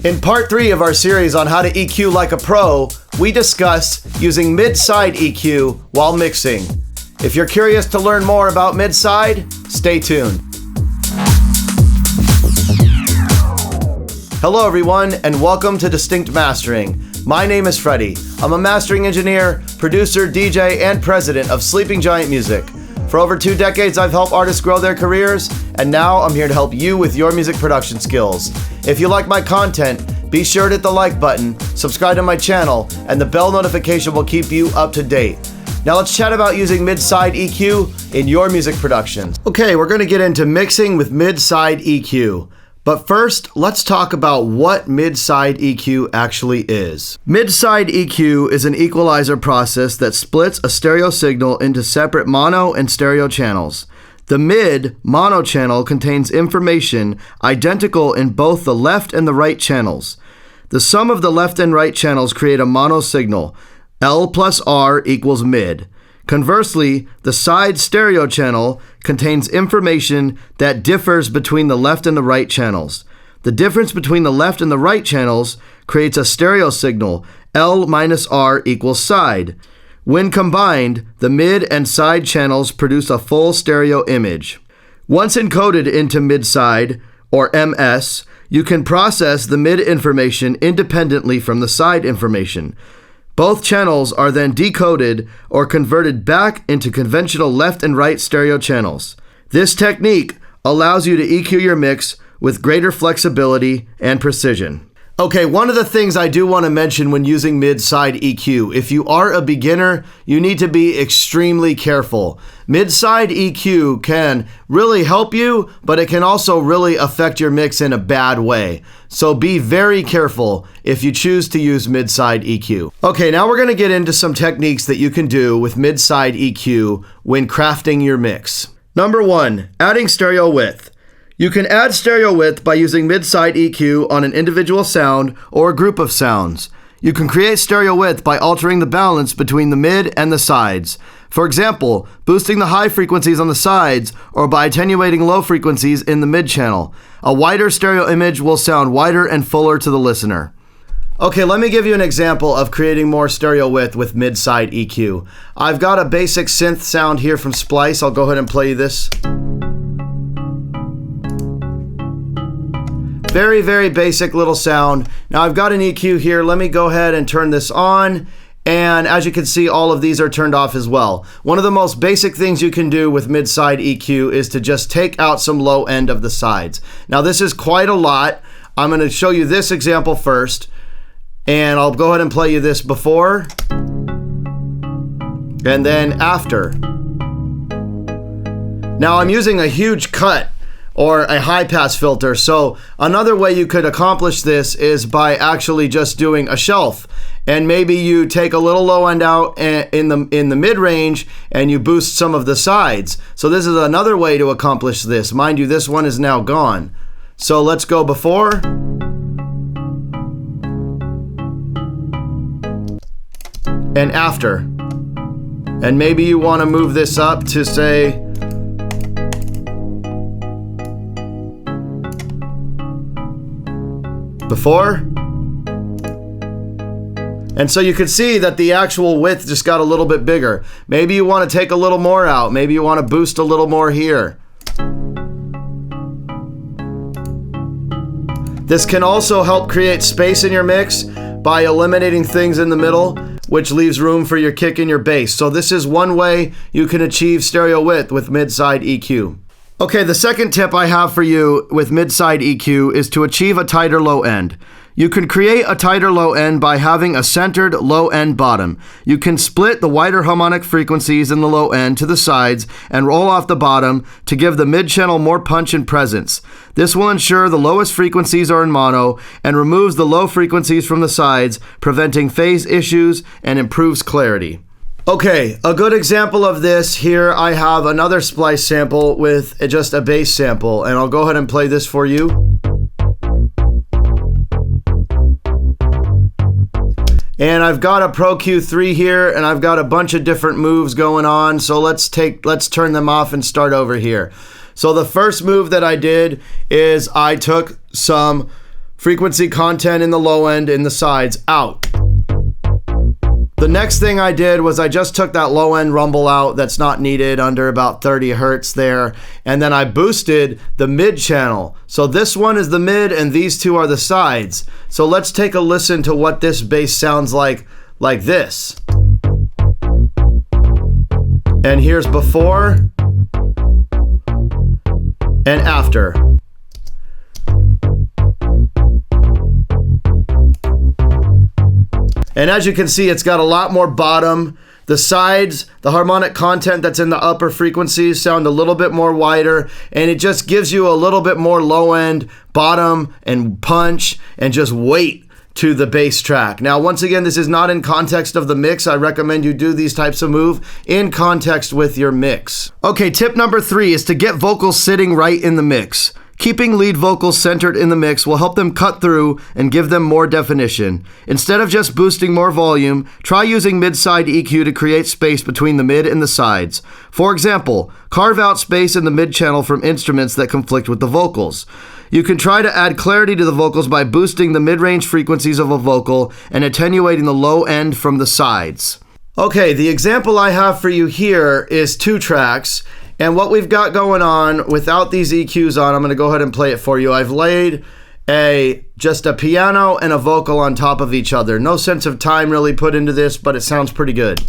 In part 3 of our series on how to EQ like a pro, we discuss using mid-side EQ while mixing. If you're curious to learn more about mid-side, stay tuned. Hello everyone, and welcome to Distinct Mastering. My name is Freddie. I'm a mastering engineer, producer, DJ, and president of Sleeping Giant Music. For over 2 decades, I've helped artists grow their careers, and now I'm here to help you with your music production skills. If you like my content, be sure to hit the like button, subscribe to my channel, and the bell notification will keep you up to date. Now let's chat about using mid-side EQ in your music productions. Okay, we're going to get into mixing with mid-side EQ. But first, let's talk about what mid-side EQ actually is. Mid-side EQ is an equalizer process that splits a stereo signal into separate mono and stereo channels. The mid mono channel contains information identical in both the left and the right channels. The sum of the left and right channels create a mono signal. L plus R equals mid. Conversely, the side stereo channel contains information that differs between the left and the right channels. The difference between the left and the right channels creates a stereo signal, L minus R equals side. When combined, the mid and side channels produce a full stereo image. Once encoded into mid-side, or MS, you can process the mid information independently from the side information. Both channels are then decoded or converted back into conventional left and right stereo channels. This technique allows you to EQ your mix with greater flexibility and precision. Okay, one of the things I do want to mention when using mid-side EQ, if you are a beginner, you need to be extremely careful. Mid-side EQ can really help you, but it can also really affect your mix in a bad way. So be very careful if you choose to use mid-side EQ. Okay, now we're going to get into some techniques that you can do with mid-side EQ when crafting your mix. Number 1, adding stereo width. You can add stereo width by using mid-side EQ on an individual sound or a group of sounds. You can create stereo width by altering the balance between the mid and the sides. For example, boosting the high frequencies on the sides or by attenuating low frequencies in the mid channel. A wider stereo image will sound wider and fuller to the listener. Okay, let me give you an example of creating more stereo width with mid-side EQ. I've got a basic synth sound here from Splice. I'll go ahead and play this. Very, very basic little sound. Now I've got an EQ here. Let me go ahead and turn this on. And as you can see, all of these are turned off as well. One of the most basic things you can do with mid-side EQ is to just take out some low end of the sides. Now this is quite a lot. I'm going to show you this example first. And I'll go ahead and play you this before. And then after. Now I'm using a huge cut or a high pass filter. So another way you could accomplish this is by actually just doing a shelf. And maybe you take a little low end out in the mid range and you boost some of the sides. So this is another way to accomplish this. Mind you, this one is now gone. So let's go before. And after. And maybe you want to move this up to say before. And so you can see that the actual width just got a little bit bigger. Maybe you want to take a little more out. Maybe you want to boost a little more here. This can also help create space in your mix by eliminating things in the middle, which leaves room for your kick and your bass. So this is one way you can achieve stereo width with mid-side EQ. Okay, the second tip I have for you with mid-side EQ is to achieve a tighter low end. You can create a tighter low end by having a centered low end bottom. You can split the wider harmonic frequencies in the low end to the sides and roll off the bottom to give the mid channel more punch and presence. This will ensure the lowest frequencies are in mono and removes the low frequencies from the sides, preventing phase issues and improves clarity. Okay, a good example of this here, I have another Splice sample with just a bass sample, and I'll go ahead and play this for you. And I've got a Pro Q3 here, and I've got a bunch of different moves going on. So let's turn them off and start over here. So the first move that I did is I took some frequency content in the low end, in the sides, out. The next thing I did was I just took that low end rumble out that's not needed under about 30 hertz there, and then I boosted the mid channel. So this one is the mid and these two are the sides. So let's take a listen to what this bass sounds like this. And here's before and after. And as you can see, it's got a lot more bottom. The sides, the harmonic content that's in the upper frequencies sound a little bit more wider, and it just gives you a little bit more low end, bottom, and punch, and just weight to the bass track. Now, once again, this is not in context of the mix. I recommend you do these types of move in context with your mix. Okay, tip number 3 is to get vocals sitting right in the mix. Keeping lead vocals centered in the mix will help them cut through and give them more definition. Instead of just boosting more volume, try using mid-side EQ to create space between the mid and the sides. For example, carve out space in the mid channel from instruments that conflict with the vocals. You can try to add clarity to the vocals by boosting the mid-range frequencies of a vocal and attenuating the low end from the sides. Okay, the example I have for you here is 2 tracks. And what we've got going on without these EQs on, I'm going to go ahead and play it for you. I've laid just a piano and a vocal on top of each other. No sense of time really put into this, but it sounds pretty good.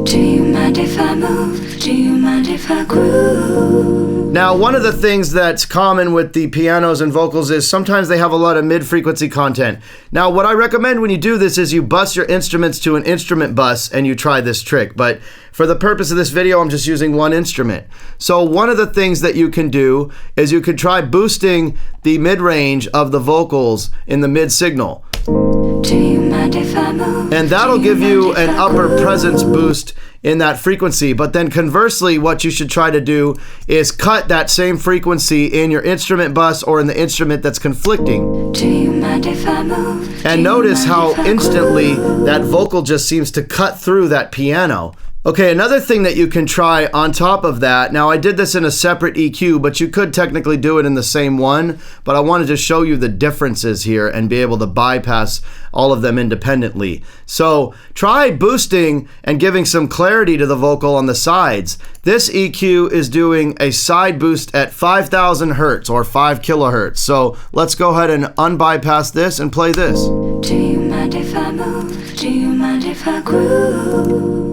Do you mind if I move? Do you mind if I groove? Now, one of the things that's common with the pianos and vocals is sometimes they have a lot of mid-frequency content. Now, what I recommend when you do this is you bus your instruments to an instrument bus and you try this trick. But for the purpose of this video, I'm just using one instrument. So one of the things that you can do is you could try boosting the mid-range of the vocals in the mid signal. Do you mind if I move? And that'll give you an upper presence boost in that frequency. But then conversely, what you should try to do is cut that same frequency in your instrument bus or in the instrument that's conflicting. Do you mind if I move? And notice how instantly that vocal just seems to cut through that piano. Okay, another thing that you can try on top of that, now I did this in a separate EQ, but you could technically do it in the same one, but I wanted to show you the differences here and be able to bypass all of them independently. So try boosting and giving some clarity to the vocal on the sides. This EQ is doing a side boost at 5,000 hertz or 5 kilohertz. So let's go ahead and unbypass this and play this. Do you mind if I move? Do you mind if I groove?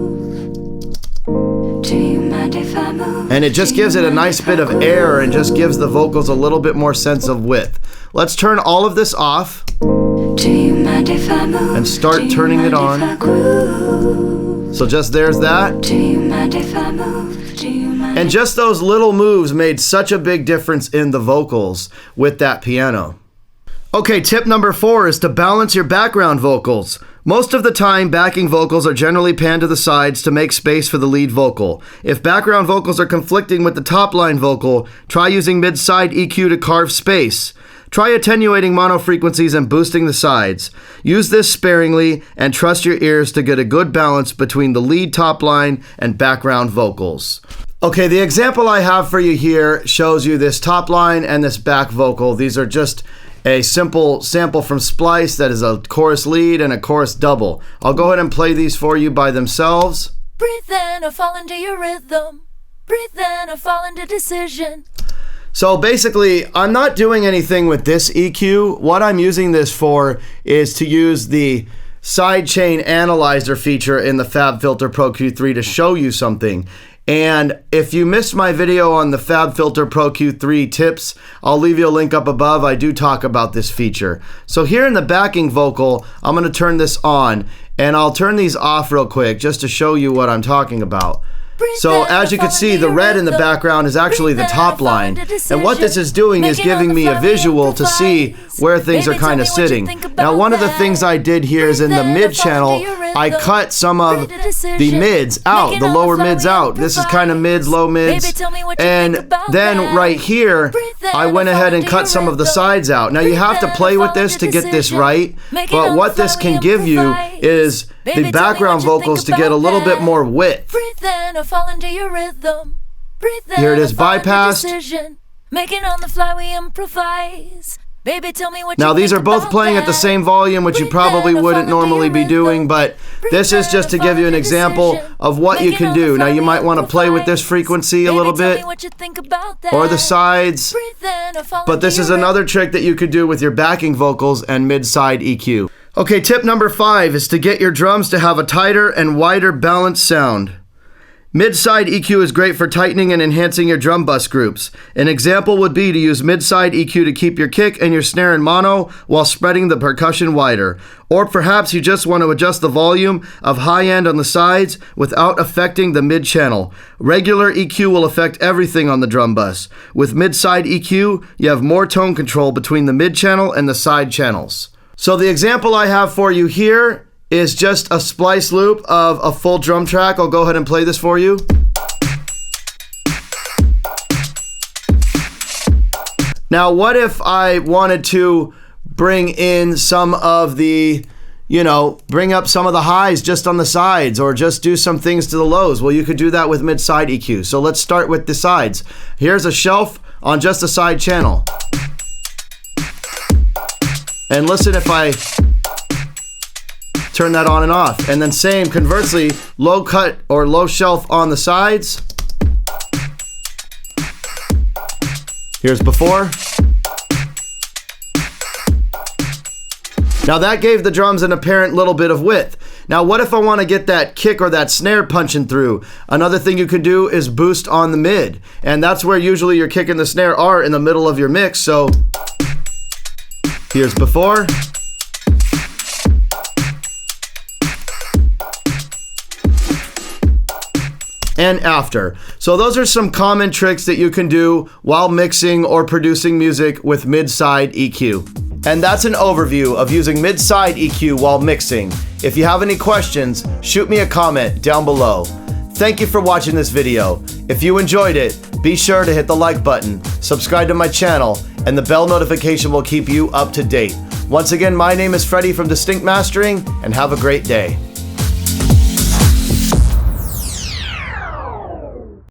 Do you mind if I move? And it just gives it a nice bit of air and just gives the vocals a little bit more sense of width. Let's turn all of this off. Do you mind if I move? And start turning it on. So just there's that. Do you mind if I move? Do you mind? And just those little moves made such a big difference in the vocals with that piano. Okay, tip number 4 is to balance your background vocals. Most of the time, backing vocals are generally panned to the sides to make space for the lead vocal. If background vocals are conflicting with the top line vocal, try using mid-side EQ to carve space. Try attenuating mono frequencies and boosting the sides. Use this sparingly and trust your ears to get a good balance between the lead top line and background vocals. Okay, the example I have for you here shows you this top line and this back vocal. These are just a simple sample from Splice that is a chorus lead and a chorus double. I'll go ahead and play these for you by themselves. Breathe in or fall into your rhythm. Breathe in or fall into decision. So basically, I'm not doing anything with this EQ. What I'm using this for is to use the sidechain analyzer feature in the FabFilter Pro Q3 to show you something. And if you missed my video on the FabFilter Pro Q3 tips, I'll leave you a link up above. I do talk about this feature. So here in the backing vocal, I'm going to turn this on, and I'll turn these off real quick just to show you what I'm talking about. So as you can see, the red in the background is actually the top line. And what this is doing is giving me a visual to see where things are kind of sitting. Now, one of the things I did here is in the mid channel, I cut some of the mids out, the lower mids out. This is kind of mids, low mids. And then right here, I went ahead and cut some of the sides out. Now, you have to play with this to get this right. But what this can give you is the background vocals to get a little bit more width. Breathe in or fall into your rhythm. Breathe in. Here it is bypassed. Making on the fly we improvise. Baby, tell me what Now you these think are both about playing at the that. same volume, which you Breathe probably in and wouldn't follow normally your be doing, rhythm. but Breathe this is in just to and give you follow an your example decision. of what you Make it can all do. the Now you flow might want to play with this amplifies. frequency a Baby, little tell bit, me what you think about that. or the sides. Breathe in and follow But this your is another trick that you could do with your backing vocals and mid-side EQ. Okay, tip number 5 is to get your drums to have a tighter and wider balanced sound. Mid-side EQ is great for tightening and enhancing your drum bus groups. An example would be to use mid-side EQ to keep your kick and your snare in mono while spreading the percussion wider. Or perhaps you just want to adjust the volume of high end on the sides without affecting the mid-channel. Regular EQ will affect everything on the drum bus. With mid-side EQ, you have more tone control between the mid-channel and the side channels. So the example I have for you here is just a splice loop of a full drum track. I'll go ahead and play this for you. Now, what if I wanted to bring in some of the, bring up some of the highs just on the sides, or just do some things to the lows? Well, you could do that with mid-side EQ. So let's start with the sides. Here's a shelf on just a side channel. And listen if I turn that on and off. And then same, conversely, low cut or low shelf on the sides. Here's before. Now that gave the drums an apparent little bit of width. Now what if I want to get that kick or that snare punching through? Another thing you can do is boost on the mid. And that's where usually your kick and the snare are, in the middle of your mix. So here's before. And after. So those are some common tricks that you can do while mixing or producing music with mid-side EQ. And that's an overview of using mid-side EQ while mixing. If you have any questions, shoot me a comment down below. Thank you for watching this video. If you enjoyed it, be sure to hit the like button, subscribe to my channel, and the bell notification will keep you up to date. Once again, my name is Freddie from Distinct Mastering, and have a great day.